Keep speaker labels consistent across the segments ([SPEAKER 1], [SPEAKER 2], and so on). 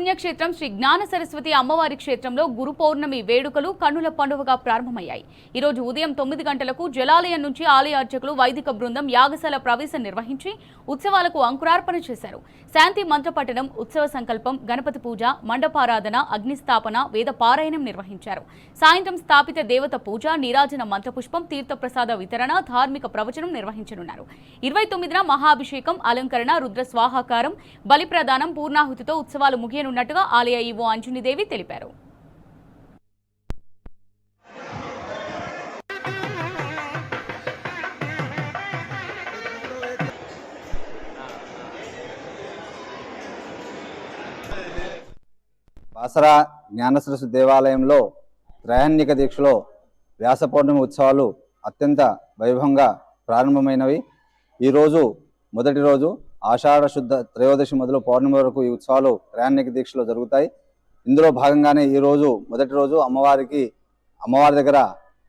[SPEAKER 1] పుణ్యక్షేత్రం శ్రీ జ్ఞాన సరస్వతి అమ్మవారి క్షేత్రంలో గురు పౌర్ణమి వేడుకలు కన్నుల పండుగగా ప్రారంభమయ్యాయి. ఈ రోజు ఉదయం 9 గంటలకు జలాలయం నుంచి ఆలయ అర్చకులు వైదిక బృందం యాగశాల ప్రవేశం నిర్వహించి ఉత్సవాలకు అంకురార్పణ చేశారు. శాంతి మంత్రపఠనం, ఉత్సవ సంకల్పం, గణపతి పూజ, మండపారాధన, అగ్నిస్థాపన, వేద పారాయణం నిర్వహించారు. సాయంత్రం స్థాపిత దేవత పూజ, నీరాజన మంత్రపుష్పం, తీర్థప్రసాద వితరణ, ధార్మిక ప్రవచనం నిర్వహించనున్నారు. 29న మహాభిషేకం, అలంకరణ, రుద్ర స్వాహాకారం, బలి ప్రదానం, పూర్ణాహుతితో ఉత్సవాలు ముగియనున్నట్టుగా ఆలయ ఈవో అంజనీదేవి తెలిపారు.
[SPEAKER 2] బాసరా జ్ఞానసరస్వతి దేవాలయంలో త్రయాణిక దీక్షలో వ్యాస పౌర్ణమి ఉత్సవాలు అత్యంత వైభవంగా ప్రారంభమైనవి. ఈరోజు మొదటి రోజు ఆషాఢ శుద్ధ త్రయోదశి మొదలు పౌర్ణమి వరకు ఈ ఉత్సవాలు త్రయాణిక దీక్షలో జరుగుతాయి. ఇందులో భాగంగానే ఈరోజు మొదటి రోజు అమ్మవారి దగ్గర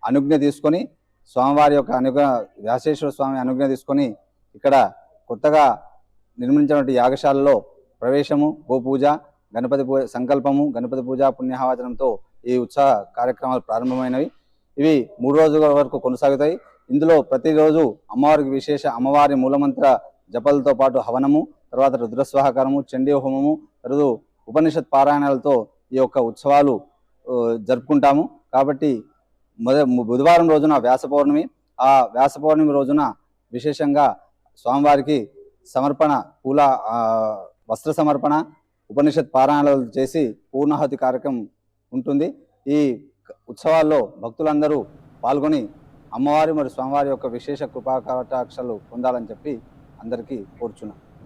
[SPEAKER 2] అనుజ్ఞ తీసుకొని స్వామివారి యొక్క వ్యాసేశ్వర స్వామి అనుజ్ఞ తీసుకొని ఇక్కడ కొత్తగా నిర్మించినటువంటి యాగశాలలో ప్రవేశము, గోపూజ, గణపతి పూజ సంకల్పము, గణపతి పూజ, పుణ్యహవాచనంతో ఈ ఉత్సవ కార్యక్రమాలు ప్రారంభమైనవి. ఇవి 3 రోజుల వరకు కొనసాగుతాయి. ఇందులో ప్రతిరోజు అమ్మవారికి విశేష అమ్మవారి మూలమంత్ర జపలతో పాటు హవనము, తర్వాత రుద్రస్వాహకారము, చండీ హోమము, తర్వాత ఉపనిషత్ పారాయణాలతో ఈ యొక్క ఉత్సవాలు జరుపుకుంటాము. కాబట్టి బుధవారం రోజున వ్యాస పౌర్ణమి. ఆ వ్యాస పౌర్ణమి రోజున విశేషంగా స్వామివారికి సమర్పణ, వస్త్ర సమర్పణ, ఉపనిషత్ పారాయణాలు చేసి పూర్ణాహుతి కార్యక్రమం ఉంటుంది. ఈ ఉత్సవాల్లో భక్తులందరూ పాల్గొని అమ్మవారి మరియు స్వామివారి యొక్క విశేష కృపా కటాక్షాలు పొందాలని చెప్పి అందరికీ కోరుచున్నాను.